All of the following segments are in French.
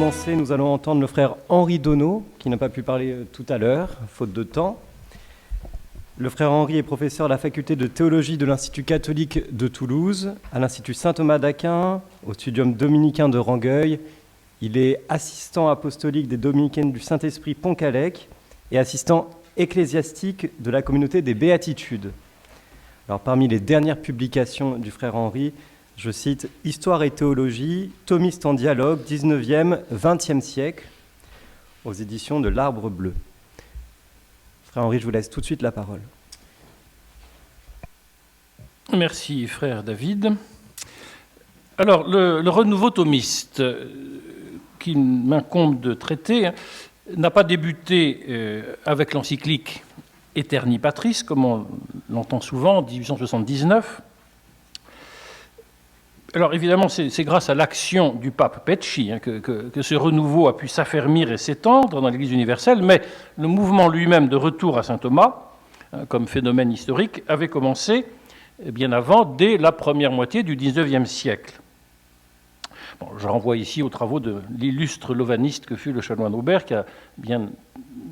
commencer, nous allons entendre le frère Henri Donneau, qui n'a pas pu parler tout à l'heure, faute de temps. Le frère Henri est professeur à la faculté de théologie de l'Institut catholique de Toulouse, à l'Institut Saint-Thomas d'Aquin, au Studium dominicain de Rangueil. Il est assistant apostolique des dominicaines du Saint-Esprit Pont-Calec et assistant ecclésiastique de la communauté des Béatitudes. Alors, parmi les dernières publications du frère Henri, je cite « Histoire et théologie, thomiste en dialogue, 19e, 20e siècle » aux éditions de l'Arbre Bleu. Frère Henri, je vous laisse tout de suite la parole. Merci, frère David. Alors, le renouveau thomiste qu'il m'incombe de traiter n'a pas débuté avec l'encyclique Aeterni Patris, comme on l'entend souvent, en 1879. Alors évidemment, c'est grâce à l'action du pape Pecci que ce renouveau a pu s'affermir et s'étendre dans l'Église universelle, mais le mouvement lui-même de retour à saint Thomas, comme phénomène historique, avait commencé bien avant, dès la première moitié du XIXe siècle. Bon, je renvoie ici aux travaux de l'illustre lovaniste que fut le chanoine Aubert, qui a bien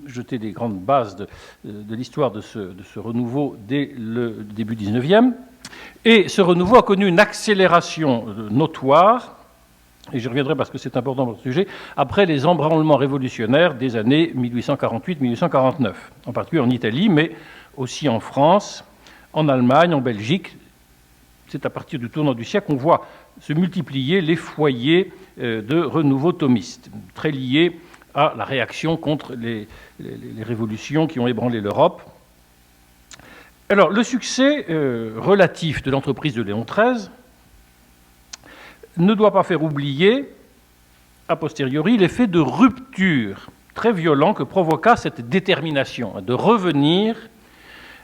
jeté des grandes bases de l'histoire de ce renouveau dès le début XIXe. Et ce renouveau a connu une accélération notoire, et j'y reviendrai parce que c'est important pour ce sujet, après les embranlements révolutionnaires des années 1848-1849, en particulier en Italie, mais aussi en France, en Allemagne, en Belgique. C'est à partir du tournant du siècle qu'on voit se multiplier les foyers de renouveau thomiste, très liés à la réaction contre les révolutions qui ont ébranlé l'Europe. Alors, le succès relatif de l'entreprise de Léon XIII ne doit pas faire oublier, a posteriori, l'effet de rupture très violent que provoqua cette détermination de revenir,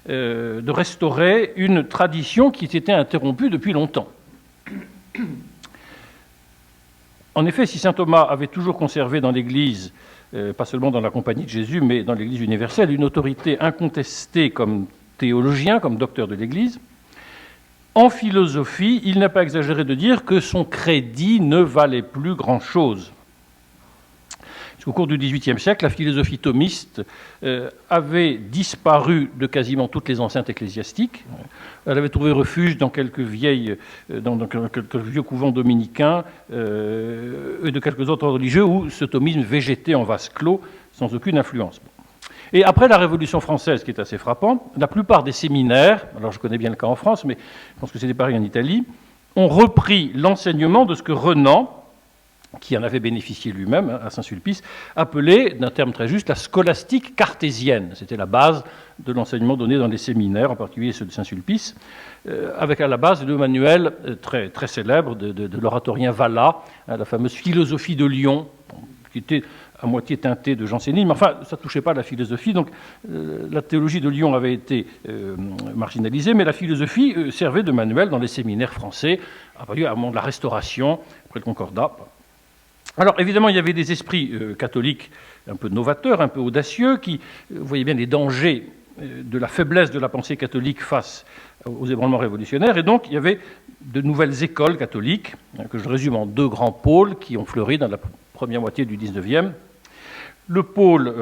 de restaurer une tradition qui s'était interrompue depuis longtemps. En effet, si saint Thomas avait toujours conservé dans l'Église, pas seulement dans la Compagnie de Jésus, mais dans l'Église universelle, une autorité incontestée comme théologien, comme docteur de l'Église, en philosophie, il n'est pas exagéré de dire que son crédit ne valait plus grand-chose. Au cours du XVIIIe siècle, la philosophie thomiste avait disparu de quasiment toutes les enceintes ecclésiastiques. Elle avait trouvé refuge dans quelques vieux couvents dominicains et de quelques autres religieux où ce thomisme végétait en vase clos sans aucune influence. Et après la Révolution française, qui est assez frappant, la plupart des séminaires, alors je connais bien le cas en France, mais je pense que c'était pareil en Italie, ont repris l'enseignement de ce que Renan, qui en avait bénéficié lui-même à Saint-Sulpice, appelait, d'un terme très juste, la scolastique cartésienne. C'était la base de l'enseignement donné dans les séminaires, en particulier ceux de Saint-Sulpice, avec à la base le manuel très, très célèbre de l'oratorien Valla, la fameuse philosophie de Lyon, qui était à moitié teintée de jansénisme. Enfin, ça ne touchait pas à la philosophie, donc la théologie de Lyon avait été marginalisée, mais la philosophie servait de manuel dans les séminaires français, à partir du moment de la Restauration, après le Concordat. Alors, évidemment, il y avait des esprits catholiques un peu novateurs, un peu audacieux, qui voyaient bien les dangers de la faiblesse de la pensée catholique face aux ébranlements révolutionnaires. Et donc, il y avait de nouvelles écoles catholiques, que je résume en deux grands pôles qui ont fleuri dans la première moitié du XIXe. Le pôle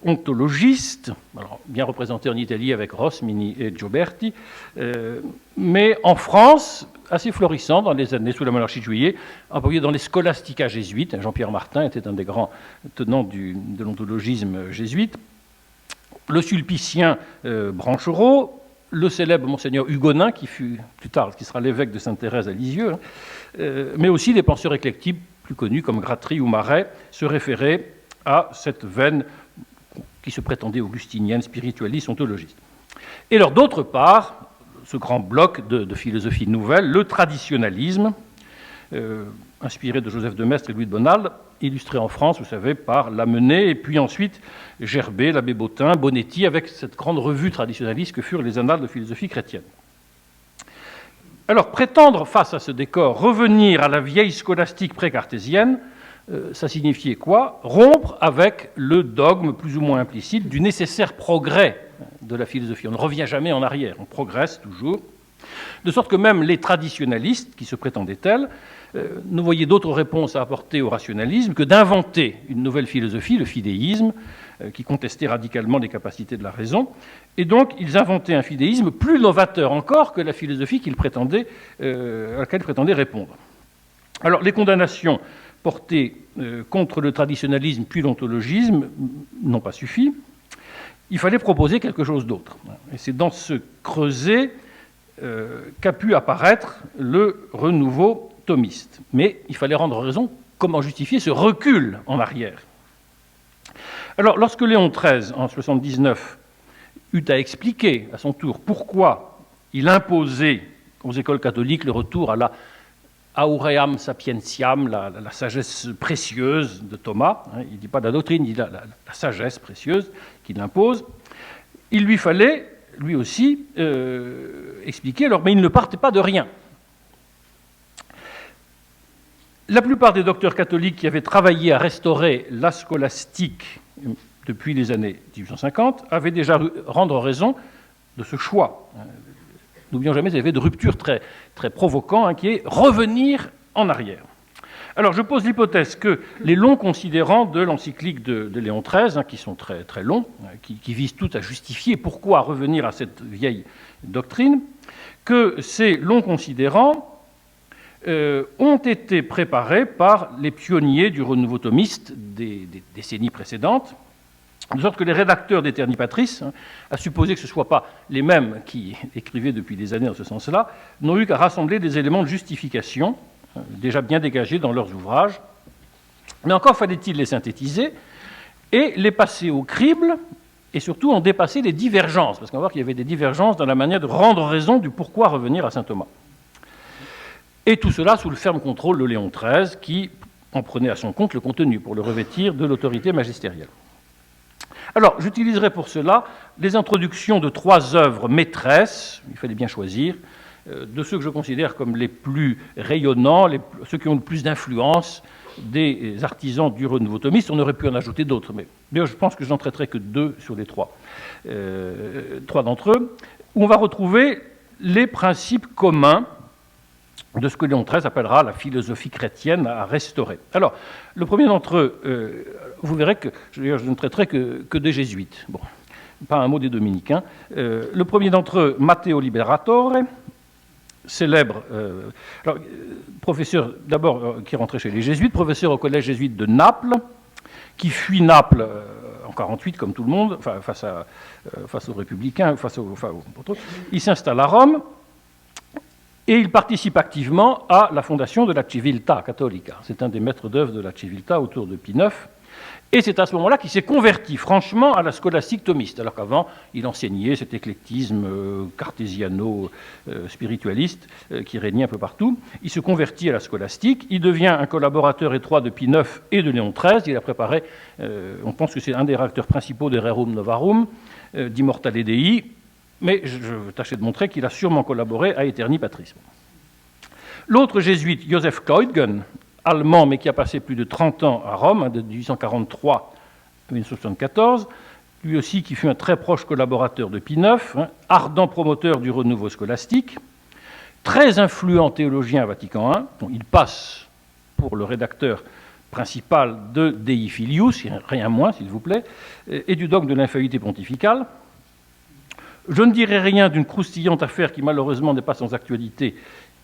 ontologiste, alors bien représenté en Italie avec Rosmini et Gioberti, mais en France, assez florissant dans les années sous la monarchie de Juillet, en particulier dans les scholastica jésuites. Jean-Pierre Martin était un des grands tenants de l'ontologisme jésuite. Le sulpicien Branchereau, le célèbre monseigneur Hugonin, qui fut plus tard, qui sera l'évêque de Sainte-Thérèse à Lisieux, mais aussi des penseurs éclectiques plus connus comme Gratry ou Marais, se référaient à cette veine qui se prétendait augustinienne, spiritualiste, ontologiste. Et alors, d'autre part, ce grand bloc de philosophie nouvelle, le traditionnalisme, inspiré de Joseph de Maistre et Louis de Bonald, illustré en France, vous savez, par Lamennais, et puis ensuite Gerbet, l'abbé Bottin, Bonetti, avec cette grande revue traditionnaliste que furent les Annales de philosophie chrétienne. Alors, prétendre, face à ce décor, revenir à la vieille scolastique pré-cartésienne, ça signifiait quoi? Rompre avec le dogme plus ou moins implicite du nécessaire progrès de la philosophie. On ne revient jamais en arrière, on progresse toujours. De sorte que même les traditionalistes, qui se prétendaient tels, ne voyaient d'autre réponse à apporter au rationalisme que d'inventer une nouvelle philosophie, le fidéisme, qui contestait radicalement les capacités de la raison. Et donc, ils inventaient un fidéisme plus novateur encore que la philosophie à laquelle ils prétendaient répondre. Alors, les condamnations portées contre le traditionalisme puis l'ontologisme n'ont pas suffi. Il fallait proposer quelque chose d'autre. Et c'est dans ce creuset qu'a pu apparaître le renouveau thomiste. Mais il fallait rendre raison. Comment justifier ce recul en arrière? Alors, lorsque Léon XIII, en 79, eut à expliquer à son tour pourquoi il imposait aux écoles catholiques le retour à la auream sapientiam, la sagesse précieuse de Thomas, il ne dit pas la doctrine, il dit la sagesse précieuse qu'il impose, il lui fallait, lui aussi, expliquer, alors, mais il ne partait pas de rien. La plupart des docteurs catholiques qui avaient travaillé à restaurer la scolastique depuis les années 1850 avaient déjà rendre raison de ce choix. N'oublions jamais cet effet de rupture très, très provoquant, qui est revenir en arrière. Alors, je pose l'hypothèse que les longs considérants de l'encyclique de Léon XIII, qui sont très, très longs, qui visent tout à justifier pourquoi revenir à cette vieille doctrine, que ces longs considérants ont été préparés par les pionniers du renouveau thomiste des décennies précédentes, de sorte que les rédacteurs d'Aeterni Patris, à supposer que ce ne soient pas les mêmes qui écrivaient depuis des années dans ce sens-là, n'ont eu qu'à rassembler des éléments de justification déjà bien dégagés dans leurs ouvrages. Mais encore fallait-il les synthétiser et les passer au crible et surtout en dépasser les divergences, parce qu'on va voir qu'il y avait des divergences dans la manière de rendre raison du pourquoi revenir à saint Thomas. Et tout cela sous le ferme contrôle de Léon XIII, qui en prenait à son compte le contenu pour le revêtir de l'autorité magistérielle. Alors, j'utiliserai pour cela les introductions de 3 œuvres maîtresses, il fallait bien choisir, de ceux que je considère comme les plus rayonnants, ceux qui ont le plus d'influence des artisans du renouveau thomiste. On aurait pu en ajouter d'autres, mais je pense que je n'en traiterai que 2 sur les 3. 3 d'entre eux, où on va retrouver les principes communs de ce que Léon XIII appellera la philosophie chrétienne à restaurer. Alors, le premier d'entre eux, vous verrez que je ne traiterai que des jésuites. Bon, pas un mot des dominicains. Le premier d'entre eux, Matteo Liberatore, célèbre, professeur d'abord qui rentrait chez les jésuites, professeur au collège jésuite de Naples, qui fuit Naples en 1948, comme tout le monde, face aux républicains, il s'installe à Rome. Et il participe activement à la fondation de la Civiltà Cattolica. C'est un des maîtres d'œuvre de la Civiltà autour de Pie IX. Et c'est à ce moment-là qu'il s'est converti franchement à la scolastique thomiste, alors qu'avant, il enseignait cet éclectisme cartésiano-spiritualiste qui régnait un peu partout. Il se convertit à la scolastique, il devient un collaborateur étroit de Pie IX et de Léon XIII. Il a préparé, on pense que c'est un des rédacteurs principaux de Rerum Novarum, d'Immortale Dei, mais je vais tâcher de montrer qu'il a sûrement collaboré à Aeterni Patris. L'autre jésuite, Joseph Keutgen, allemand, mais qui a passé plus de 30 ans à Rome, de 1843 à 1974, lui aussi qui fut un très proche collaborateur de Pie IX, ardent promoteur du renouveau scolastique, très influent théologien à Vatican I, dont il passe pour le rédacteur principal de Dei Filius, rien moins s'il vous plaît, et du dogme de l'infaillibilité pontificale. Je ne dirai rien d'une croustillante affaire qui malheureusement n'est pas sans actualité.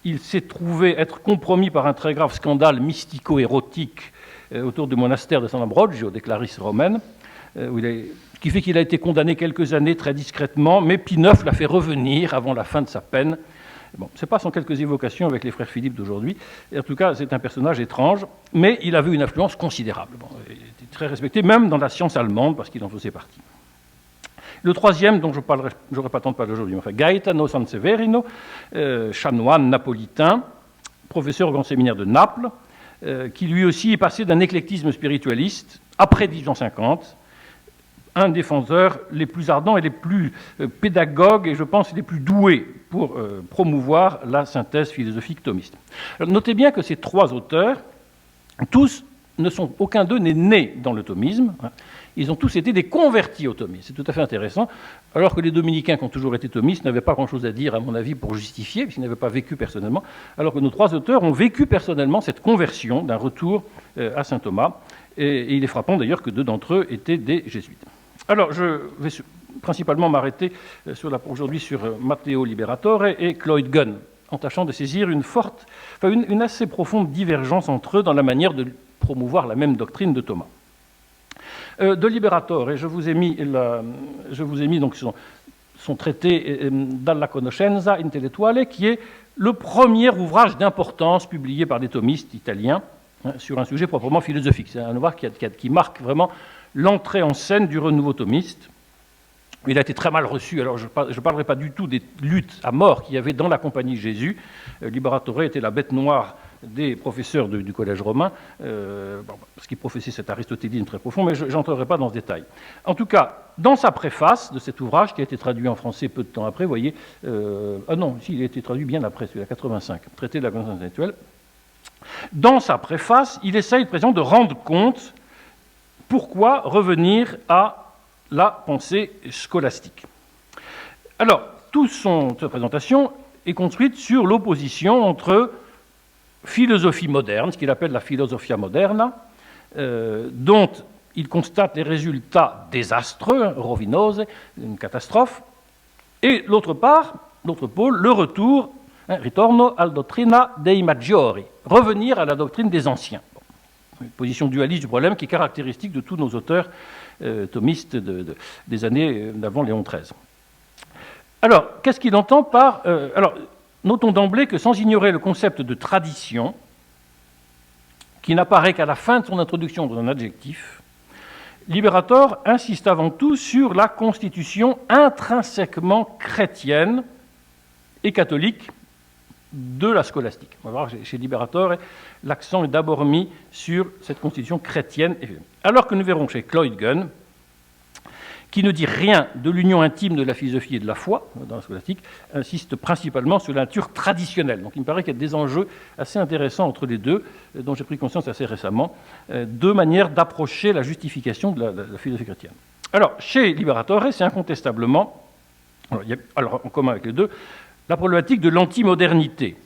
Il s'est trouvé être compromis par un très grave scandale mystico-érotique autour du monastère de San Ambrogio, des Clarisses romaines, qui fait qu'il a été condamné quelques années très discrètement, mais Pie IX l'a fait revenir avant la fin de sa peine. Bon, ce n'est pas sans quelques évocations avec les frères Philippe d'aujourd'hui. En tout cas, c'est un personnage étrange, mais il avait une influence considérable. Bon, il était très respecté, même dans la science allemande, parce qu'il en faisait partie. Le troisième, dont je n'aurai pas le temps de parler aujourd'hui, enfin, Gaetano Sanseverino, chanoine napolitain, professeur au grand séminaire de Naples, qui lui aussi est passé d'un éclectisme spiritualiste, après 1850, un des défenseurs les plus ardents et les plus pédagogues, et je pense les plus doués pour promouvoir la synthèse philosophique thomiste. Alors, notez bien que ces 3 auteurs, tous aucun d'eux n'est né dans le thomisme. Ils ont tous été des convertis au thomisme. C'est tout à fait intéressant. Alors que les dominicains, qui ont toujours été thomistes, n'avaient pas grand-chose à dire, à mon avis, pour justifier, puisqu'ils n'avaient pas vécu personnellement. Alors que nos trois auteurs ont vécu personnellement cette conversion d'un retour à saint Thomas. Et il est frappant d'ailleurs que deux d'entre eux étaient des jésuites. Alors, je vais principalement m'arrêter aujourd'hui sur Matteo Liberatore et Cloyd Gunn, en tâchant de saisir une assez profonde divergence entre eux dans la manière de promouvoir la même doctrine de Thomas. De Liberatore, je vous ai mis donc son traité Dalla conoscenza intellettuale, qui est le premier ouvrage d'importance publié par des thomistes italiens sur un sujet proprement philosophique. C'est un ouvrage qui marque vraiment l'entrée en scène du renouveau thomiste. Il a été très mal reçu. Alors, je ne parlerai pas du tout des luttes à mort qu'il y avait dans la Compagnie de Jésus. Liberatore était la bête noire des professeurs du collège romain, parce qu'il professait cet aristotélisme très profond, mais je n'entrerai pas dans ce détail. En tout cas, dans sa préface de cet ouvrage, qui a été traduit en français peu de temps après, vous voyez, il a été traduit bien après, celui-là, 85, traité de la connaissance intellectuelle. Dans sa préface, il essaye, précisément, de rendre compte pourquoi revenir à la pensée scolastique. Alors, toute sa présentation est construite sur l'opposition entre philosophie moderne, ce qu'il appelle la philosophia moderna, dont il constate les résultats désastreux, rovinose, une catastrophe, et l'autre pôle, le retour, ritorno al dottrina dei maggiori, revenir à la doctrine des anciens. Une position dualiste du problème qui est caractéristique de tous nos auteurs thomistes des années d'avant Léon XIII. Alors, qu'est-ce qu'il entend par... notons d'emblée que sans ignorer le concept de tradition, qui n'apparaît qu'à la fin de son introduction dans un adjectif, Liberator insiste avant tout sur la constitution intrinsèquement chrétienne et catholique de la scolastique. On va voir chez Liberator, l'accent est d'abord mis sur cette constitution chrétienne. Alors que nous verrons chez Cloyd Gunn, qui ne dit rien de l'union intime de la philosophie et de la foi, dans la scolastique, insiste principalement sur la nature traditionnelle. Donc il me paraît qu'il y a des enjeux assez intéressants entre les deux, dont j'ai pris conscience assez récemment, deux manières d'approcher la justification de la philosophie chrétienne. Alors, chez Liberatore, c'est incontestablement, en commun avec les deux, la problématique de l'antimodernité.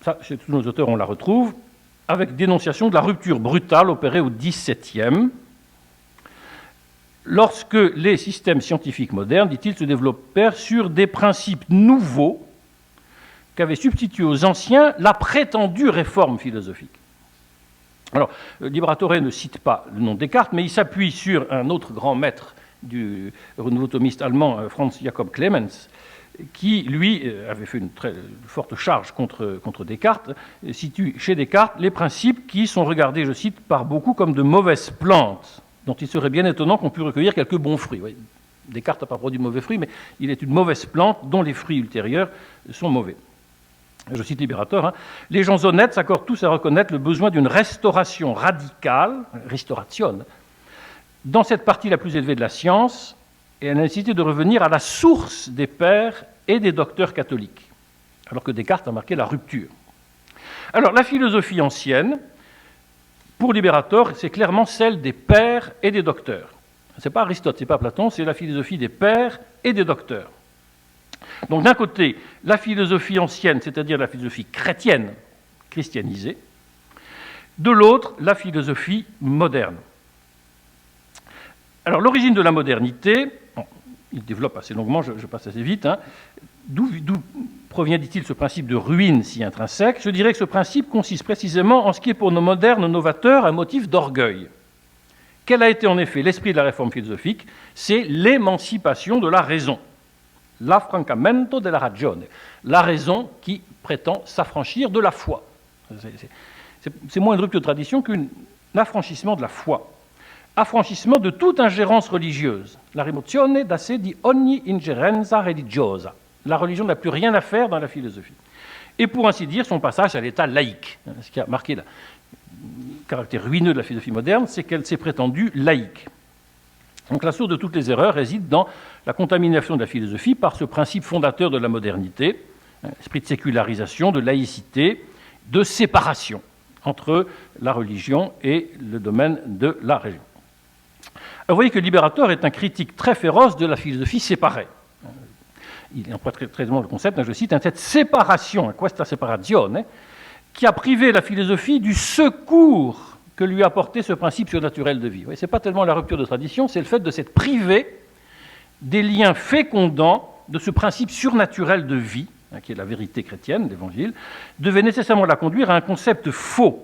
Ça, chez tous nos auteurs, on la retrouve, avec dénonciation de la rupture brutale opérée au XVIIe, lorsque les systèmes scientifiques modernes, dit-il, se développèrent sur des principes nouveaux qu'avait substitué aux anciens la prétendue réforme philosophique. Alors, Liberatore ne cite pas le nom de Descartes, mais il s'appuie sur un autre grand maître du renouveau thomiste allemand, Franz Jakob Clemens, qui, lui, avait fait une très forte charge contre Descartes, situe chez Descartes les principes qui sont regardés, je cite, par beaucoup comme de mauvaises plantes, dont il serait bien étonnant qu'on puisse recueillir quelques bons fruits. Oui, Descartes n'a pas produit de mauvais fruits, mais il est une mauvaise plante dont les fruits ultérieurs sont mauvais. Je cite Liberator, les gens honnêtes s'accordent tous à reconnaître le besoin d'une restauration radicale, restauration, dans cette partie la plus élevée de la science, et à la nécessité de revenir à la source des pères et des docteurs catholiques, alors que Descartes a marqué la rupture. Alors, la philosophie ancienne, pour Liberator, c'est clairement celle des pères et des docteurs. Ce n'est pas Aristote, ce n'est pas Platon, c'est la philosophie des pères et des docteurs. Donc, d'un côté, la philosophie ancienne, c'est-à-dire la philosophie chrétienne, christianisée, de l'autre, la philosophie moderne. Alors, l'origine de la modernité, il développe assez longuement, je passe assez vite, d'où provient, dit-il, ce principe de ruine si intrinsèque? Je dirais que ce principe consiste précisément en ce qui est pour nos modernes novateurs un motif d'orgueil. Quel a été en effet l'esprit de la réforme philosophique? C'est l'émancipation de la raison. L'affrancamento della ragione. La raison qui prétend s'affranchir de la foi. C'est moins une rupture de tradition qu'un affranchissement de la foi. Affranchissement de toute ingérence religieuse. La rimozione da sé di ogni ingerenza religiosa. La religion n'a plus rien à faire dans la philosophie. Et pour ainsi dire, son passage à l'état laïque. Ce qui a marqué le caractère ruineux de la philosophie moderne, c'est qu'elle s'est prétendue laïque. Donc la source de toutes les erreurs réside dans la contamination de la philosophie par ce principe fondateur de la modernité, esprit de sécularisation, de laïcité, de séparation entre la religion et le domaine de la raison. Alors, vous voyez que Liberator est un critique très féroce de la philosophie séparée. Il emploie très le concept, je cite, cette séparation, questa separazione, qui a privé la philosophie du secours que lui apportait ce principe surnaturel de vie. Ce n'est pas tellement la rupture de tradition, c'est le fait de s'être privé des liens fécondants de ce principe surnaturel de vie, qui est la vérité chrétienne, l'Évangile, devait nécessairement la conduire à un concept faux,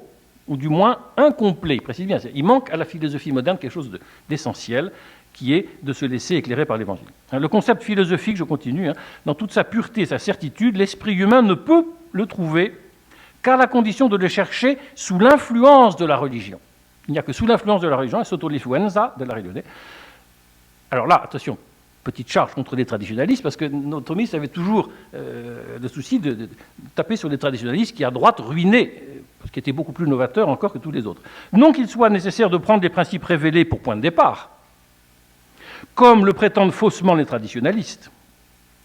ou du moins incomplet. Il précise bien, il manque à la philosophie moderne quelque chose d'essentiel, qui est de se laisser éclairer par l'Évangile. Le concept philosophique, je continue, dans toute sa pureté et sa certitude, l'esprit humain ne peut le trouver qu'à la condition de le chercher sous l'influence de la religion. Il n'y a que sous l'influence de la religion, et sotto l'influenza de la religione. Alors là, attention, petite charge contre les traditionalistes, parce que nos thomistes avaient toujours le souci de taper sur les traditionalistes qui, à droite, ruinaient, ce qui était beaucoup plus novateur encore que tous les autres. Non qu'il soit nécessaire de prendre les principes révélés pour point de départ, comme le prétendent faussement les traditionalistes.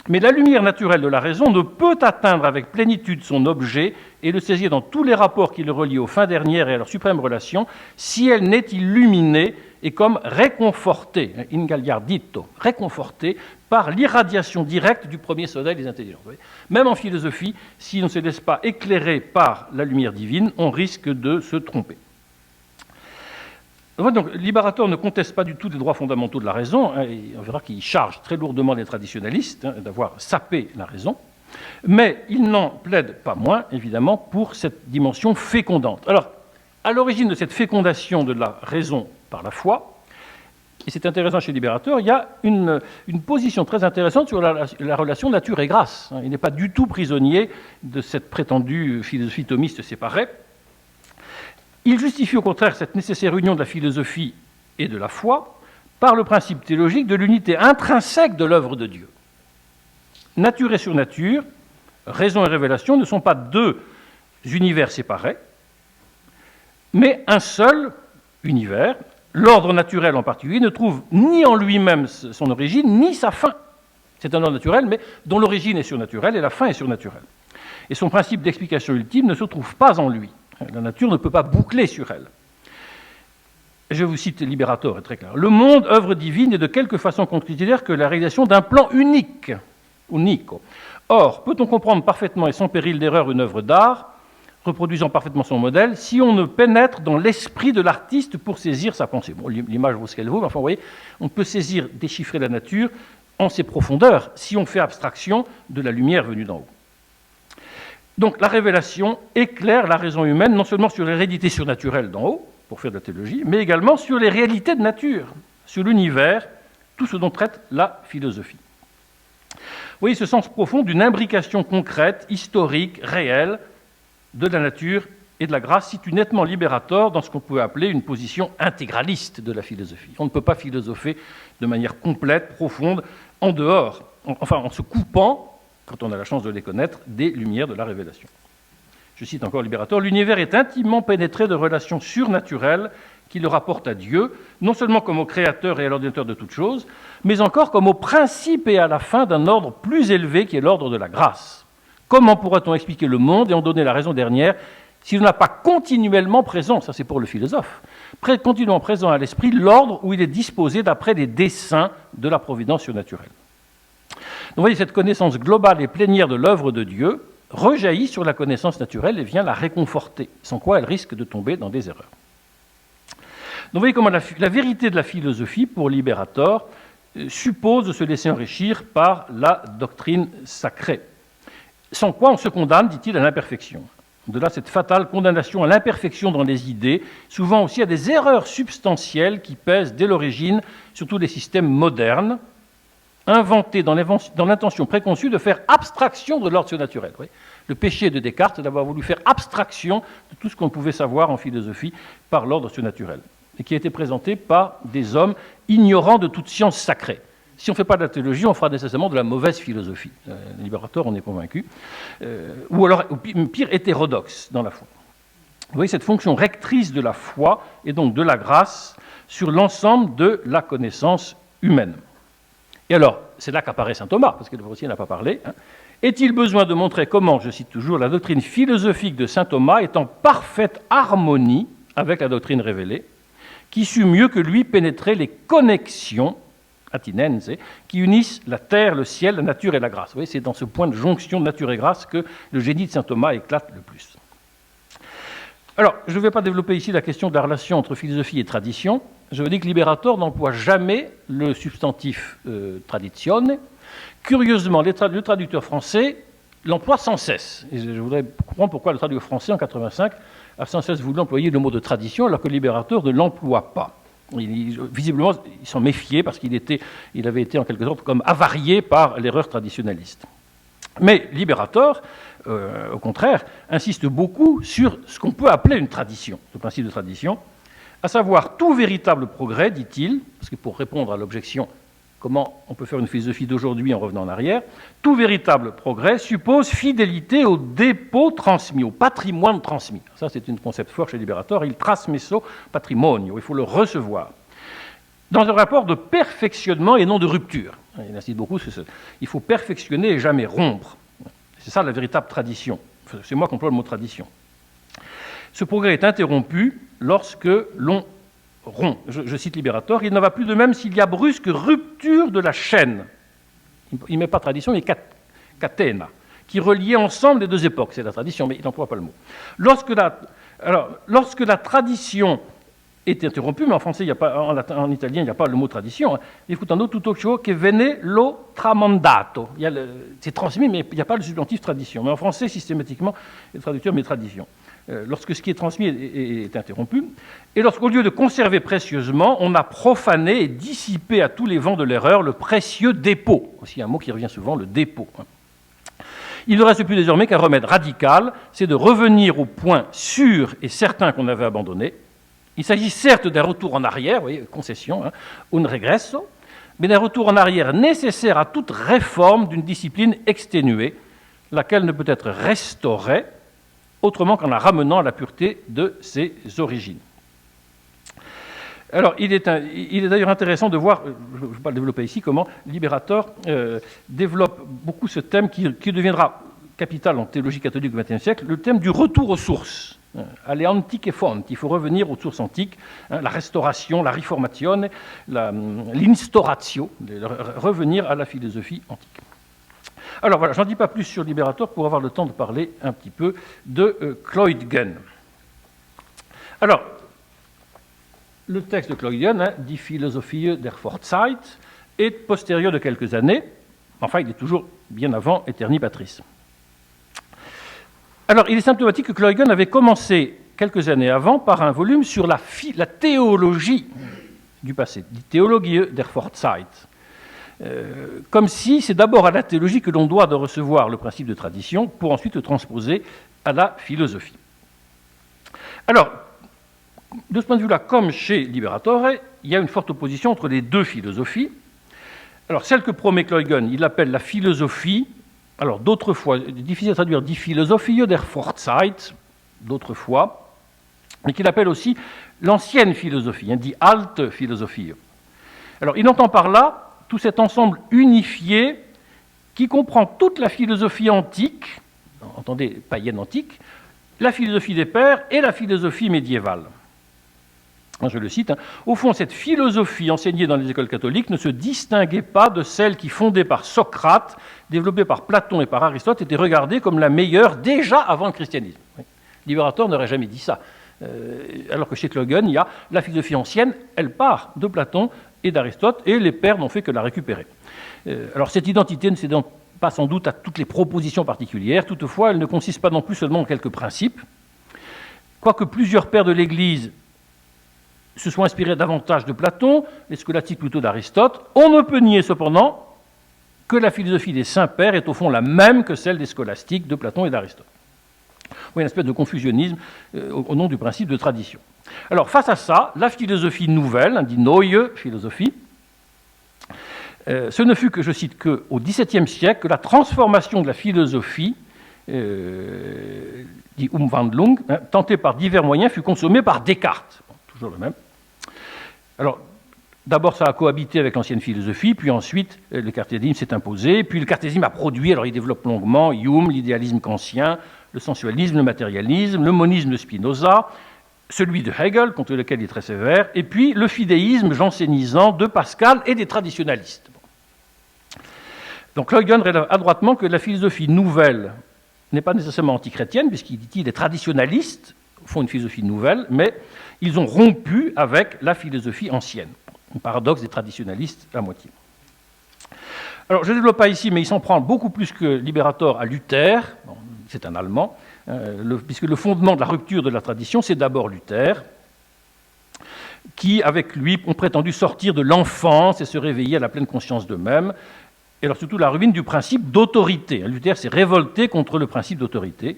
Mais la lumière naturelle de la raison ne peut atteindre avec plénitude son objet et le saisir dans tous les rapports qui le relient aux fins dernières et à leur suprême relation, si elle n'est illuminée et comme réconfortée, ingaliardito, réconfortée par l'irradiation directe du premier soleil des intelligences. Même en philosophie, si on ne se laisse pas éclairer par la lumière divine, on risque de se tromper. Donc, Liberator ne conteste pas du tout les droits fondamentaux de la raison. Et on verra qu'il charge très lourdement les traditionalistes d'avoir sapé la raison. Mais il n'en plaide pas moins, évidemment, pour cette dimension fécondante. Alors, à l'origine de cette fécondation de la raison par la foi, et c'est intéressant chez Liberator, il y a une position très intéressante sur la relation nature et grâce. Il n'est pas du tout prisonnier de cette prétendue philosophie thomiste séparée. Il justifie au contraire cette nécessaire union de la philosophie et de la foi par le principe théologique de l'unité intrinsèque de l'œuvre de Dieu. Nature et surnature, raison et révélation ne sont pas deux univers séparés, mais un seul univers. L'ordre naturel en particulier ne trouve ni en lui-même son origine, ni sa fin. C'est un ordre naturel, mais dont l'origine est surnaturelle et la fin est surnaturelle. Et son principe d'explication ultime ne se trouve pas en lui. La nature ne peut pas boucler sur elle. Je vous cite Liberator, est très clair. Le monde, œuvre divine, est de quelque façon qu'on considère que la réalisation d'un plan unique, unico. Or, peut-on comprendre parfaitement et sans péril d'erreur une œuvre d'art, reproduisant parfaitement son modèle, si on ne pénètre dans l'esprit de l'artiste pour saisir sa pensée? Bon, l'image vaut ce qu'elle vaut, mais enfin, vous voyez, on peut saisir, déchiffrer la nature en ses profondeurs, si on fait abstraction de la lumière venue d'en haut. Donc la révélation éclaire la raison humaine non seulement sur l'hérédité surnaturelle d'en haut, pour faire de la théologie, mais également sur les réalités de nature, sur l'univers, tout ce dont traite la philosophie. Vous voyez ce sens profond d'une imbrication concrète, historique, réelle, de la nature et de la grâce situe nettement Liberator dans ce qu'on peut appeler une position intégraliste de la philosophie. On ne peut pas philosopher de manière complète, profonde, en dehors, en se coupant, quand on a la chance de les connaître, des lumières de la révélation. Je cite encore Liberator, « L'univers est intimement pénétré de relations surnaturelles qui le rapportent à Dieu, non seulement comme au créateur et à l'ordinateur de toutes choses, mais encore comme au principe et à la fin d'un ordre plus élevé qui est l'ordre de la grâce. Comment pourra-t-on expliquer le monde et en donner la raison dernière si on n'a pas continuellement présent, ça c'est pour le philosophe, continuellement présent à l'esprit l'ordre où il est disposé d'après les desseins de la providence surnaturelle. » Donc vous voyez, cette connaissance globale et plénière de l'œuvre de Dieu rejaillit sur la connaissance naturelle et vient la réconforter, sans quoi elle risque de tomber dans des erreurs. Donc vous voyez comment la vérité de la philosophie, pour Liberator, suppose de se laisser enrichir par la doctrine sacrée. Sans quoi on se condamne, dit-il, à l'imperfection. De là, cette fatale condamnation à l'imperfection dans les idées, souvent aussi à des erreurs substantielles qui pèsent dès l'origine sur tous les systèmes modernes, inventés dans l'intention préconçue de faire abstraction de l'ordre surnaturel. Oui. Le péché de Descartes, d'avoir voulu faire abstraction de tout ce qu'on pouvait savoir en philosophie par l'ordre surnaturel, et qui a été présenté par des hommes ignorants de toute science sacrée. Si on ne fait pas de la théologie, on fera nécessairement de la mauvaise philosophie. Liberator, on est convaincu. Ou alors, pire, hétérodoxe dans la foi. Vous voyez, cette fonction rectrice de la foi et donc de la grâce sur l'ensemble de la connaissance humaine. Et alors, c'est là qu'apparaît saint Thomas, parce que le Lavoisier n'a pas parlé. Est-il besoin de montrer comment, je cite toujours, la doctrine philosophique de saint Thomas est en parfaite harmonie avec la doctrine révélée, qui sut mieux que lui pénétrer les connexions attinense qui unissent la terre, le ciel, la nature et la grâce. Vous voyez, c'est dans ce point de jonction de nature et grâce que le génie de saint Thomas éclate le plus. Alors, je ne vais pas développer ici la question de la relation entre philosophie et tradition. Je veux dire que Liberator n'emploie jamais le substantif traditione. Curieusement, le traducteur français l'emploie sans cesse. Et je voudrais comprendre pourquoi le traducteur français, en 85, a sans cesse voulu employer le mot de tradition, alors que Liberator ne l'emploie pas. Visiblement, ils s'en méfiaient parce il avait été en quelque sorte comme avarié par l'erreur traditionnaliste. Mais Liberator, au contraire, insiste beaucoup sur ce qu'on peut appeler une tradition, le principe de tradition, à savoir tout véritable progrès, dit-il, parce que pour répondre à l'objection comment on peut faire une philosophie d'aujourd'hui en revenant en arrière, tout véritable progrès suppose fidélité au dépôt transmis, au patrimoine transmis. Ça, c'est un concept fort chez Liberator, il trasmesso patrimonio, il faut le recevoir. Dans un rapport de perfectionnement et non de rupture. Il insiste beaucoup sur ça. Il faut perfectionner et jamais rompre. C'est ça la véritable tradition. C'est moi qui emploie le mot tradition. Ce progrès est interrompu lorsque l'on rompt. Je cite Liberator, il n'en va plus de même s'il y a brusque rupture de la chaîne. Il ne met pas tradition, il met catena, qui reliait ensemble les deux époques. C'est la tradition, mais il n'emploie pas le mot. Lorsque la tradition est interrompu, mais en français, il y a pas, en italien, il n'y a pas le mot tradition. Écoutando tutto ciò che venne lo tramandato. C'est transmis, mais il n'y a pas le substantif tradition. Mais en français, systématiquement, le traducteur met tradition. Lorsque ce qui est transmis est interrompu, et lorsqu'au lieu de conserver précieusement, on a profané et dissipé à tous les vents de l'erreur le précieux dépôt. Aussi un mot qui revient souvent, le dépôt. Il ne reste plus désormais qu'un remède radical, c'est de revenir au point sûr et certain qu'on avait abandonné. Il s'agit certes d'un retour en arrière, vous voyez, concession, un regresso, mais d'un retour en arrière nécessaire à toute réforme d'une discipline exténuée, laquelle ne peut être restaurée autrement qu'en la ramenant à la pureté de ses origines. Alors, il est d'ailleurs intéressant de voir, je ne vais pas le développer ici, comment Liberator développe beaucoup ce thème qui deviendra capital en théologie catholique du XXe siècle, le thème du retour aux sources. Alle antiche fonti, il faut revenir aux sources antiques, la restauration, la riformation, l'instauratio, revenir à la philosophie antique. Alors voilà, j'en dis pas plus sur Liberator pour avoir le temps de parler un petit peu de Kleutgen. Alors, le texte de Kleutgen, Die Philosophie der Vorzeit, est postérieur de quelques années, enfin il est toujours bien avant Aeterni Patris. Alors, il est symptomatique que Kleutgen avait commencé quelques années avant par un volume sur la théologie du passé, Die Theologie der Vorzeit. Comme si c'est d'abord à la théologie que l'on doit de recevoir le principe de tradition pour ensuite le transposer à la philosophie. Alors, de ce point de vue-là, comme chez Liberatore, il y a une forte opposition entre les deux philosophies. Alors, celle que promet Kleutgen, il l'appelle la philosophie. Alors, d'autres fois, difficile à traduire, die Philosophie der Vorzeit, d'autres fois, mais qu'il appelle aussi l'ancienne philosophie, die alte Philosophie. Alors, il entend par là tout cet ensemble unifié qui comprend toute la philosophie antique, entendez, païenne antique, la philosophie des pères et la philosophie médiévale. Je le cite, au fond, cette philosophie enseignée dans les écoles catholiques ne se distinguait pas de celle qui, fondée par Socrate, développée par Platon et par Aristote, était regardée comme la meilleure déjà avant le christianisme. Liberator n'aurait jamais dit ça. Alors que chez Kleutgen, il y a la philosophie ancienne, elle part de Platon et d'Aristote, et les pères n'ont fait que la récupérer. Alors cette identité ne s'étend pas sans doute à toutes les propositions particulières, toutefois elle ne consiste pas non plus seulement en quelques principes. Quoique plusieurs pères de l'Église se soient inspirés davantage de Platon, les scolastiques plutôt d'Aristote, on ne peut nier cependant que la philosophie des saints pères est au fond la même que celle des scolastiques de Platon et d'Aristote. Oui, une espèce de confusionnisme au nom du principe de tradition. Alors, face à ça, la philosophie nouvelle, die neue Philosophie, ce ne fut que, je cite, qu'au XVIIe siècle que la transformation de la philosophie, die Umwandlung, tentée par divers moyens, fut consommée par Descartes. Bon, toujours le même. Alors, D'abord, ça a cohabité avec l'ancienne philosophie, puis ensuite, le cartésianisme s'est imposé, puis le cartésianisme a produit, alors il développe longuement, Hume, l'idéalisme kantien, le sensualisme, le matérialisme, le monisme de Spinoza, celui de Hegel, contre lequel il est très sévère, et puis le fidéisme jansénisant de Pascal et des traditionalistes. Donc Huygens relève adroitement que la philosophie nouvelle n'est pas nécessairement antichrétienne, puisqu'il dit que les traditionalistes font une philosophie nouvelle, mais ils ont rompu avec la philosophie ancienne. Un paradoxe des traditionalistes à moitié. Alors, je ne développe pas ici, mais il s'en prend beaucoup plus que Liberator à Luther, bon, c'est un Allemand, puisque le fondement de la rupture de la tradition, c'est d'abord Luther, qui, avec lui, ont prétendu sortir de l'enfance et se réveiller à la pleine conscience d'eux-mêmes, et alors surtout la ruine du principe d'autorité. Luther s'est révolté contre le principe d'autorité,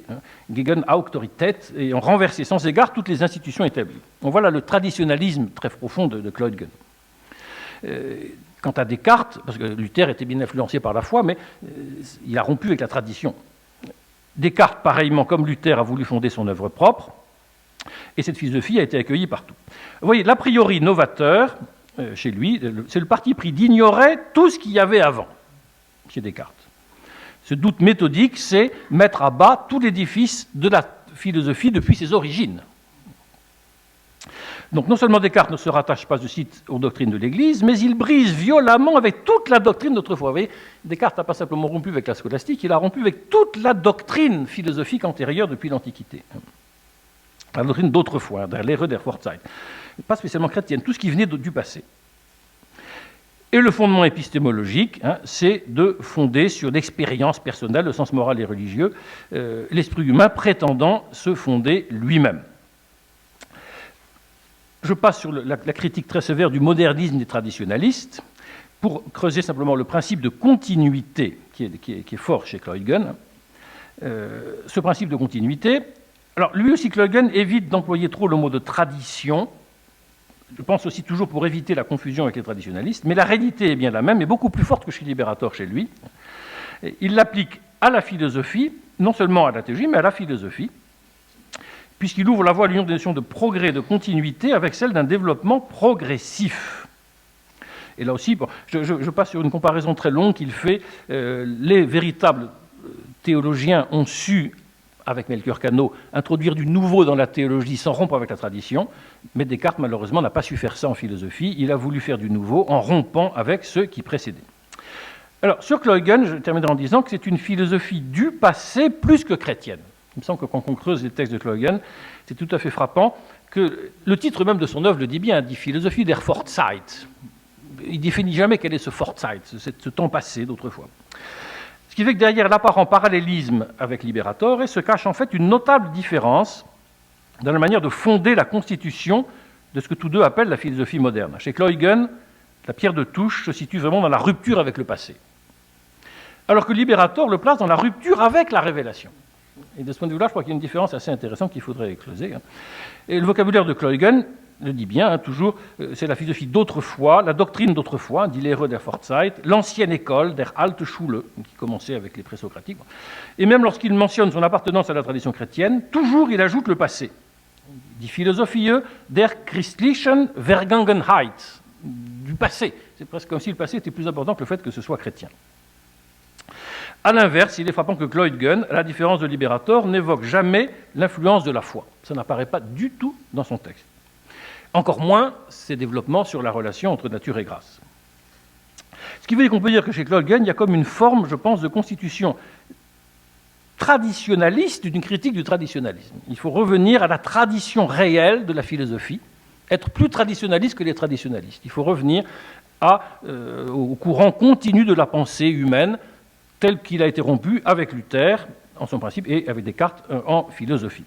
gegen Autorität, et ont renversé sans égard toutes les institutions établies. Donc voilà le traditionnalisme très profond de Huygens. Quant à Descartes, parce que Luther était bien influencé par la foi, mais il a rompu avec la tradition. Descartes, pareillement comme Luther, a voulu fonder son œuvre propre, et cette philosophie a été accueillie partout. Vous voyez, l'a priori novateur, chez lui, c'est le parti pris d'ignorer tout ce qu'il y avait avant, chez Descartes. Ce doute méthodique, c'est mettre à bas tout l'édifice de la philosophie depuis ses origines. Donc non seulement Descartes ne se rattache pas, je cite, aux doctrines de l'Église, mais il brise violemment avec toute la doctrine d'autrefois. Vous voyez, Descartes n'a pas simplement rompu avec la scolastique, il a rompu avec toute la doctrine philosophique antérieure depuis l'Antiquité. La doctrine d'autrefois, der Lehre der Vorzeit. Pas spécialement chrétienne, tout ce qui venait du passé. Et le fondement épistémologique, c'est de fonder sur l'expérience personnelle, le sens moral et religieux, l'esprit humain prétendant se fonder lui-même. Je passe sur la critique très sévère du modernisme des traditionalistes pour creuser simplement le principe de continuité qui est fort chez Huygens. Ce principe de continuité, alors lui aussi Huygens évite d'employer trop le mot de tradition, je pense aussi toujours pour éviter la confusion avec les traditionalistes, mais la réalité est bien la même et beaucoup plus forte que chez Liberator chez lui. Il l'applique à la philosophie, non seulement à la théologie, mais à la philosophie, puisqu'il ouvre la voie à l'union des notions de progrès et de continuité avec celle d'un développement progressif. Et là aussi, bon, je passe sur une comparaison très longue qu'il fait. Les véritables théologiens ont su, avec Melchior Cano, introduire du nouveau dans la théologie sans rompre avec la tradition, mais Descartes, malheureusement, n'a pas su faire ça en philosophie. Il a voulu faire du nouveau en rompant avec ceux qui précédaient. Alors, sur Huygens, je terminerai en disant que c'est une philosophie du passé plus que chrétienne. Il me semble que quand on creuse les textes de Huygens, c'est tout à fait frappant que le titre même de son œuvre le dit bien, il dit Philosophie der Vorzeit. Il ne définit jamais quel est ce Vorzeit, ce temps passé d'autrefois. Ce qui fait que derrière l'apparent parallélisme avec Liberator se cache en fait une notable différence dans la manière de fonder la constitution de ce que tous deux appellent la philosophie moderne. Chez Huygens, la pierre de touche se situe vraiment dans la rupture avec le passé, alors que Liberator le place dans la rupture avec la révélation. Et de ce point de vue-là, je crois qu'il y a une différence assez intéressante qu'il faudrait creuser. Et le vocabulaire de Huygens le dit bien, toujours, c'est la philosophie d'autrefois, la doctrine d'autrefois, dit Lehre der Vorzeit, l'ancienne école, der alte Schule, qui commençait avec les présocratiques. Et même lorsqu'il mentionne son appartenance à la tradition chrétienne, toujours il ajoute le passé. Die Philosophie der christlichen Vergangenheit, du passé. C'est presque comme si le passé était plus important que le fait que ce soit chrétien. A l'inverse, il est frappant que Huygens, à la différence de Liberator, n'évoque jamais l'influence de la foi. Ça n'apparaît pas du tout dans son texte. Encore moins ses développements sur la relation entre nature et grâce. Ce qui veut dire qu'on peut dire que chez Huygens, il y a comme une forme, je pense, de constitution traditionnaliste d'une critique du traditionnalisme. Il faut revenir à la tradition réelle de la philosophie, être plus traditionnaliste que les traditionnalistes. Il faut revenir au courant continu de la pensée humaine, tel qu'il a été rompu avec Luther en son principe et avec Descartes en philosophie.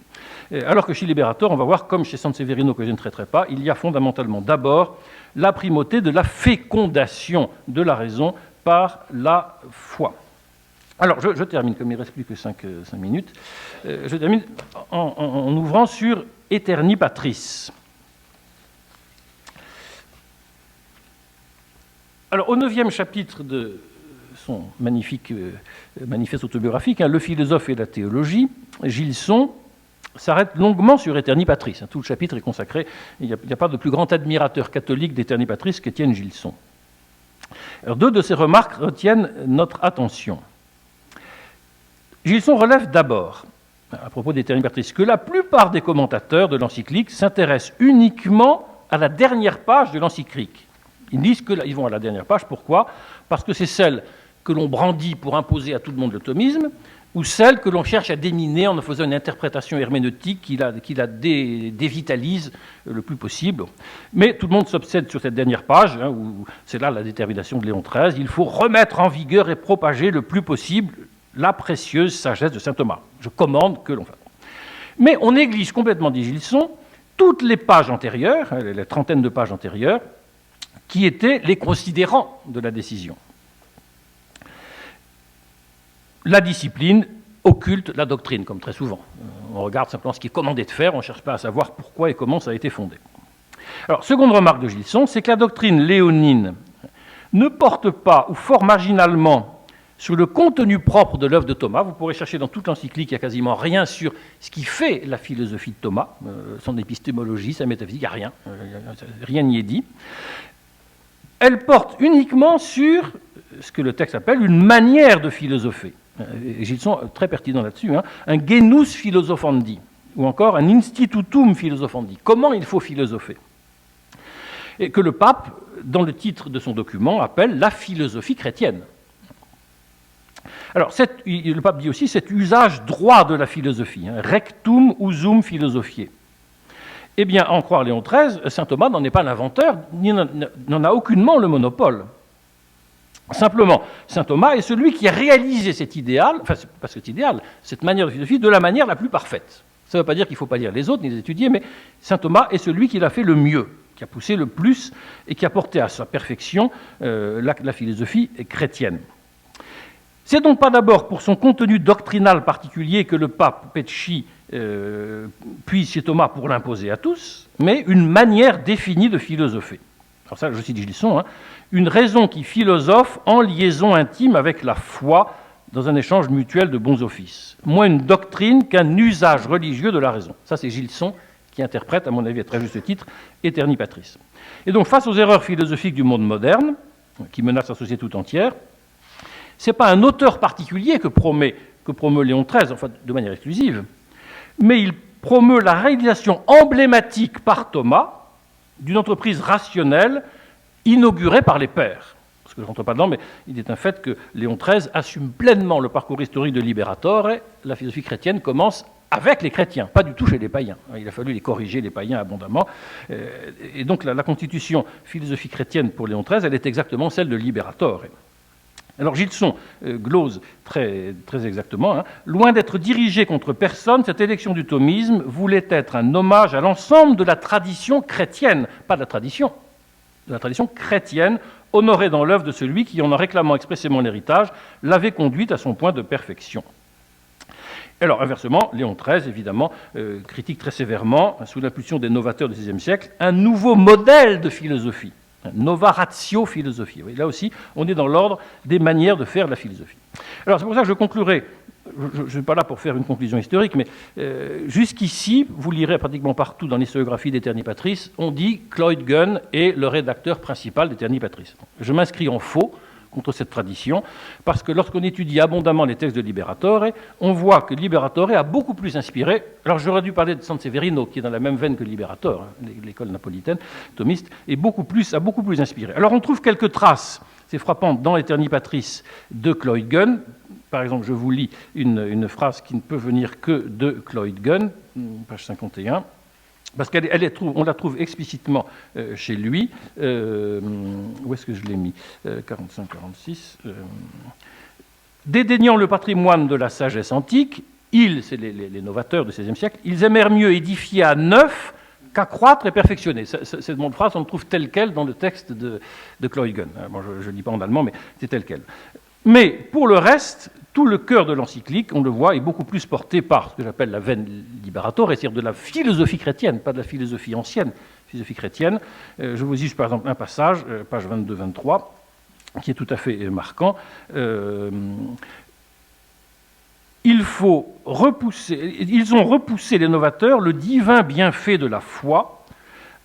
Alors que chez Liberator, on va voir, comme chez Sanseverino que je ne traiterai pas, il y a fondamentalement d'abord la primauté de la fécondation de la raison par la foi. Alors je termine, comme il ne reste plus que 5 minutes, je termine en ouvrant sur Aeterni Patris. Alors au 9e chapitre de son magnifique manifeste autobiographique, Le philosophe et la théologie, Gilson s'arrête longuement sur Aeterni Patris. Tout le chapitre est consacré. Il n'y a pas de plus grand admirateur catholique d'Aeterni Patris qu'Étienne Gilson. Alors, deux de ces remarques retiennent notre attention. Gilson relève d'abord, à propos d'Aeterni Patris, que la plupart des commentateurs de l'encyclique s'intéressent uniquement à la dernière page de l'encyclique. Ils disent qu'ils vont à la dernière page. Pourquoi? Parce que c'est celle que l'on brandit pour imposer à tout le monde le thomisme, ou celle que l'on cherche à déminer en faisant une interprétation herméneutique qui la dévitalise le plus possible. Mais tout le monde s'obsède sur cette dernière page, où c'est là la détermination de Léon XIII. Il faut remettre en vigueur et propager le plus possible la précieuse sagesse de saint Thomas. Je commande que l'on fasse. Mais on néglige complètement, dit Gilson, toutes les pages antérieures, les trentaines de pages antérieures, qui étaient les considérants de la décision. La discipline occulte la doctrine, comme très souvent. On regarde simplement ce qui est commandé de faire, on ne cherche pas à savoir pourquoi et comment ça a été fondé. Alors, seconde remarque de Gilson, c'est que la doctrine léonine ne porte pas, ou fort marginalement, sur le contenu propre de l'œuvre de Thomas. Vous pourrez chercher dans toute l'encyclique, il n'y a quasiment rien sur ce qui fait la philosophie de Thomas, son épistémologie, sa métaphysique, il n'y a rien, rien n'y est dit. Elle porte uniquement sur ce que le texte appelle une manière de philosopher. Gilson très pertinent là-dessus, un genus philosophandi, ou encore un institutum philosophandi. Comment il faut philosopher? Et que le pape, dans le titre de son document, appelle la philosophie chrétienne. Alors, le pape dit aussi cet usage droit de la philosophie, rectum usum philosophiae. Eh bien, à en croire Léon XIII, saint Thomas n'en est pas l'inventeur, ni n'en a aucunement le monopole. Simplement, saint Thomas est celui qui a réalisé cet idéal, enfin, pas cet idéal, cette manière de philosophie, de la manière la plus parfaite. Ça ne veut pas dire qu'il ne faut pas lire les autres, ni les étudier, mais saint Thomas est celui qui l'a fait le mieux, qui a poussé le plus et qui a porté à sa perfection la philosophie chrétienne. C'est donc pas d'abord pour son contenu doctrinal particulier que le pape Pecci puise chez Thomas pour l'imposer à tous, mais une manière définie de philosopher. Alors ça, je cite Gilson, une raison qui philosophe en liaison intime avec la foi dans un échange mutuel de bons offices. Moins une doctrine qu'un usage religieux de la raison. Ça, c'est Gilson qui interprète, à mon avis à très juste titre, Aeterni Patris. Et donc, face aux erreurs philosophiques du monde moderne, qui menacent la société tout entière, ce n'est pas un auteur particulier que promeut Léon XIII, enfin de manière exclusive, mais il promeut la réalisation emblématique par Thomas d'une entreprise rationnelle inaugurée par les pères. Parce que je ne rentre pas dedans, mais il est un fait que Léon XIII assume pleinement le parcours historique de Liberatore. Et la philosophie chrétienne commence avec les chrétiens, pas du tout chez les païens. Il a fallu les corriger, les païens, abondamment. Et donc la constitution philosophie chrétienne pour Léon XIII, elle est exactement celle de Liberatore. Alors Gilson glose très, très exactement, loin d'être dirigée contre personne, cette élection du thomisme voulait être un hommage à l'ensemble de la tradition chrétienne, pas de la tradition chrétienne, honorée dans l'œuvre de celui qui, en réclamant expressément l'héritage, l'avait conduite à son point de perfection. Alors, inversement, Léon XIII, évidemment, critique très sévèrement, sous l'impulsion des novateurs du XVIe siècle, un nouveau modèle de philosophie. Nova ratio philosophie. Oui, là aussi, on est dans l'ordre des manières de faire la philosophie. Alors, c'est pour ça que je conclurai. Je ne suis pas là pour faire une conclusion historique, mais jusqu'ici, vous lirez pratiquement partout dans l'historiographie d'Aeterni Patris, on dit Cloyd Gunn est le rédacteur principal d'Aeterni Patris. Je m'inscris en faux contre cette tradition, parce que lorsqu'on étudie abondamment les textes de Liberatore, on voit que Liberatore a beaucoup plus inspiré. Alors j'aurais dû parler de Sanseverino, qui est dans la même veine que Liberatore, l'école napolitaine, thomiste, a beaucoup plus inspiré. Alors on trouve quelques traces, c'est frappant, dans Aeterni Patris de Cloyd Gunn. Par exemple, je vous lis une phrase qui ne peut venir que de Cloyd Gunn, page 51. Parce qu'on la trouve explicitement chez lui. Où est-ce que je l'ai mis 45-46. Dédaignant le patrimoine de la sagesse antique, c'est les novateurs du XVIe siècle, ils aimèrent mieux édifier à neuf qu'accroître et perfectionner. Cette phrase, on le trouve telle quelle dans le texte de Cloyd Gunn. Bon, je ne lis pas en allemand, mais c'est tel quel. Mais pour le reste, tout le cœur de l'encyclique, on le voit, est beaucoup plus porté par ce que j'appelle la veine Liberatore, c'est-à-dire de la philosophie chrétienne, pas de la philosophie ancienne, philosophie chrétienne. Je vous dis par exemple un passage, page 22-23, qui est tout à fait marquant. ils ont repoussé les novateurs le divin bienfait de la foi,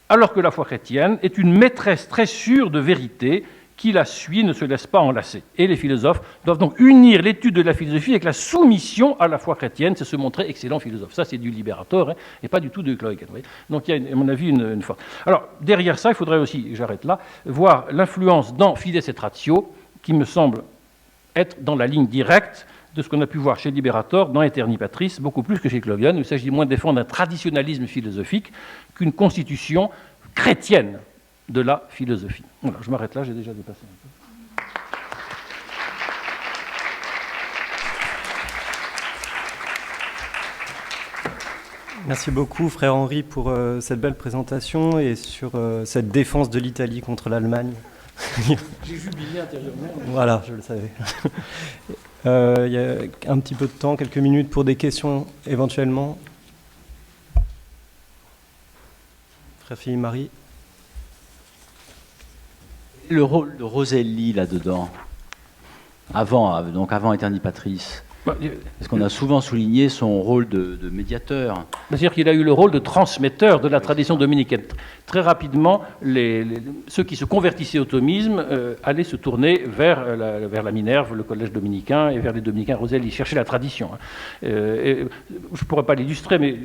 alors que la foi chrétienne est une maîtresse très sûre de vérité qui la suit, ne se laisse pas enlacer. Et les philosophes doivent donc unir l'étude de la philosophie avec la soumission à la foi chrétienne, c'est se montrer excellent philosophe. Ça, c'est du Liberator, et pas du tout de Huygens. Donc il y a, à mon avis, une force. Alors, derrière ça, il faudrait aussi, j'arrête là, voir l'influence dans Fides et Ratio, qui me semble être dans la ligne directe de ce qu'on a pu voir chez Liberator dans Aeterni Patris, beaucoup plus que chez Huygens, où il s'agit moins de défendre un traditionnalisme philosophique qu'une constitution chrétienne de la philosophie. Voilà, je m'arrête là, j'ai déjà dépassé un peu. Merci beaucoup, frère Henri, pour cette belle présentation et sur cette défense de l'Italie contre l'Allemagne. J'ai jubilé intérieurement. Voilà, je le savais. Il y a un petit peu de temps, quelques minutes pour des questions éventuellement. Frère Philippe Marie. Le rôle de Roselli là-dedans, donc avant Aeterni Patris, parce qu'on a souvent souligné son rôle de médiateur. C'est-à-dire qu'il a eu le rôle de transmetteur de la tradition dominicaine. Très rapidement, ceux qui se convertissaient au thomisme allaient se tourner vers la Minerve, le collège dominicain, et vers les dominicains Roselli. Ils cherchaient la tradition. Je ne pourrais pas l'illustrer, mais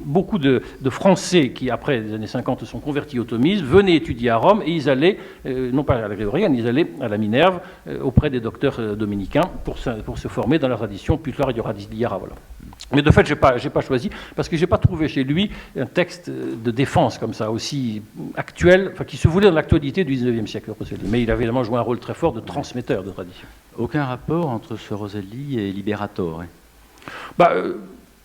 beaucoup de Français qui, après les années 50, se sont convertis au thomisme, venaient étudier à Rome, et ils allaient, non pas à la grégorienne, ils allaient à la Minerve, auprès des docteurs dominicains, pour se former dans la tradition. Plus tard, il y aura Diara, voilà. Mais de fait, je n'ai pas choisi, parce que je n'ai pas trouvé chez lui un texte de défense comme ça, aussi actuel, enfin, qui se voulait dans l'actualité du XIXe siècle, Roselli. Mais il avait évidemment joué un rôle très fort de transmetteur de tradition. Aucun rapport entre ce Roselli et Liberator, hein.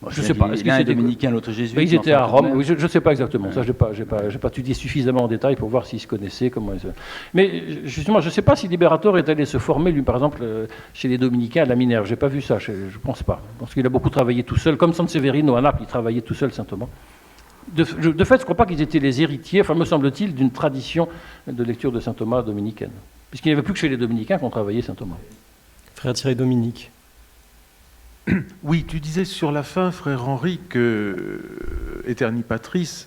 Je ne sais pas. Est-ce que c'est dominicain, l'autre jésuite? Ils étaient à Rome. Oui, je ne sais pas exactement. Ça, je n'ai pas étudié suffisamment en détail pour voir s'ils se connaissaient. Mais justement, je ne sais pas si Liberator est allé se former, lui, par exemple, chez les dominicains à la Minerve. Je n'ai pas vu ça. Je ne pense pas. Je pense qu'il a beaucoup travaillé tout seul, comme San Severino à Naples. Il travaillait tout seul, Saint Thomas. De fait, je ne crois pas qu'ils étaient les héritiers, enfin, me semble-t-il, d'une tradition de lecture de Saint Thomas dominicaine. Puisqu'il n'y avait plus que chez les dominicains qu'on travaillait Saint Thomas. Frère Thierry Dominique. Oui, tu disais sur la fin, frère Henri, que Aeterni Patris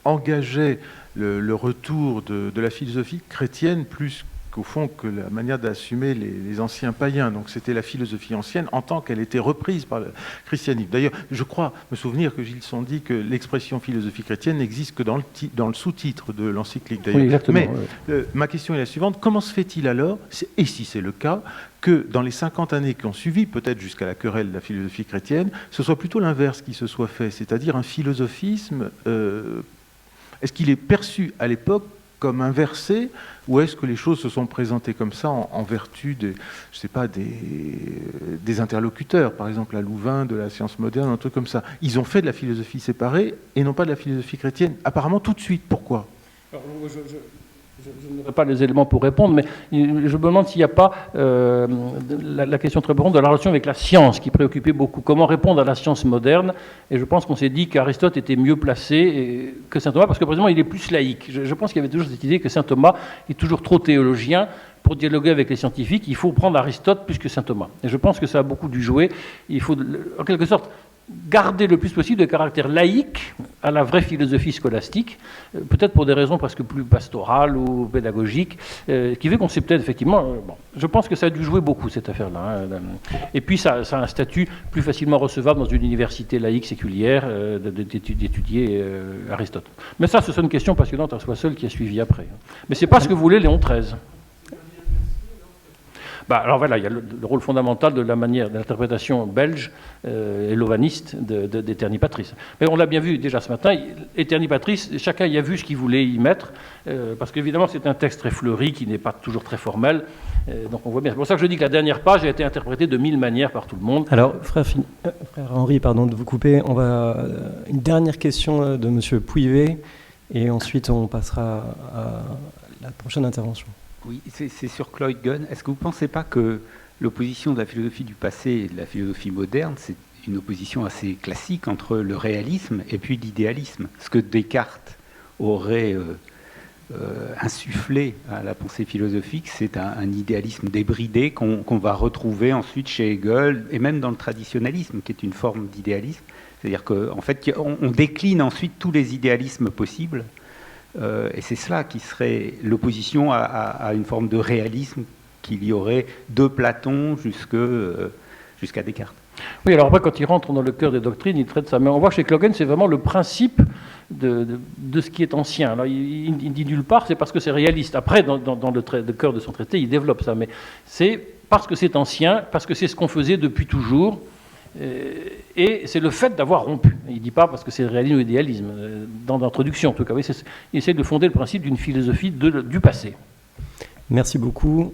engageait le retour de la philosophie chrétienne plus qu'au fond que la manière d'assumer les anciens païens. Donc c'était la philosophie ancienne en tant qu'elle était reprise par le christianisme. D'ailleurs, je crois me souvenir que Gilson dit que l'expression philosophie chrétienne n'existe que dans le sous-titre de l'encyclique. Oui, exactement. Mais ma question est la suivante. Comment se fait-il alors, et si c'est le cas, que dans les 50 années qui ont suivi, peut-être jusqu'à la querelle de la philosophie chrétienne, ce soit plutôt l'inverse qui se soit fait, c'est-à-dire un philosophisme, est-ce qu'il est perçu à l'époque comme inversé, ou est-ce que les choses se sont présentées comme ça en vertu des interlocuteurs, par exemple à Louvain, de la science moderne, un truc comme ça. Ils ont fait de la philosophie séparée et non pas de la philosophie chrétienne. Apparemment tout de suite. Pourquoi ? Alors, je n'aurai pas les éléments pour répondre, mais je me demande s'il n'y a pas la question très profonde de la relation avec la science qui préoccupait beaucoup. Comment répondre à la science moderne? Et je pense qu'on s'est dit qu'Aristote était mieux placé que saint Thomas, parce que précisément il est plus laïque. Je pense qu'il y avait toujours cette idée que saint Thomas est toujours trop théologien. Pour dialoguer avec les scientifiques, il faut prendre Aristote plus que saint Thomas. Et je pense que ça a beaucoup dû jouer. Il faut, en quelque sorte, garder le plus possible de caractère laïque à la vraie philosophie scolastique, peut-être pour des raisons presque plus pastorales ou pédagogiques, qui fait qu'on sait peut-être effectivement... je pense que ça a dû jouer beaucoup, cette affaire-là. Et puis ça a un statut plus facilement recevable dans une université laïque séculière d'étudier Aristote. Mais ça, ce sont une question passionnante à soi seul qui a suivi après. Mais c'est pas ce que voulait Léon XIII. Alors voilà, il y a le rôle fondamental de la manière de l'interprétation belge et lovaniste d'Aeterni Patris. Mais on l'a bien vu déjà ce matin, Aeterni Patris, chacun y a vu ce qu'il voulait y mettre, parce qu'évidemment c'est un texte très fleuri qui n'est pas toujours très formel, donc on voit bien. C'est pour ça que je dis que la dernière page a été interprétée de 1000 manières par tout le monde. Alors, frère Henri, pardon de vous couper, on va une dernière question de M. Pouivet, et ensuite on passera à la prochaine intervention. Oui, c'est sur Huygens. Est-ce que vous ne pensez pas que l'opposition de la philosophie du passé et de la philosophie moderne, c'est une opposition assez classique entre le réalisme et puis l'idéalisme? Ce que Descartes aurait insufflé à la pensée philosophique, c'est un idéalisme débridé qu'on va retrouver ensuite chez Hegel, et même dans le traditionnalisme, qui est une forme d'idéalisme. C'est-à-dire qu'en fait, on décline ensuite tous les idéalismes possibles, et c'est cela qui serait l'opposition à une forme de réalisme qu'il y aurait de Platon jusqu'à Descartes. Oui, alors après, quand il rentre dans le cœur des doctrines, il traite ça. Mais on voit que chez Clogen, c'est vraiment le principe de ce qui est ancien. Alors, il dit nulle part, c'est parce que c'est réaliste. Après, dans le cœur de son traité, il développe ça. Mais c'est parce que c'est ancien, parce que c'est ce qu'on faisait depuis toujours, et c'est le fait d'avoir rompu. Il ne dit pas parce que c'est le réalisme ou l'idéalisme, dans l'introduction en tout cas. Oui, il essaie de fonder le principe d'une philosophie du passé. Merci beaucoup.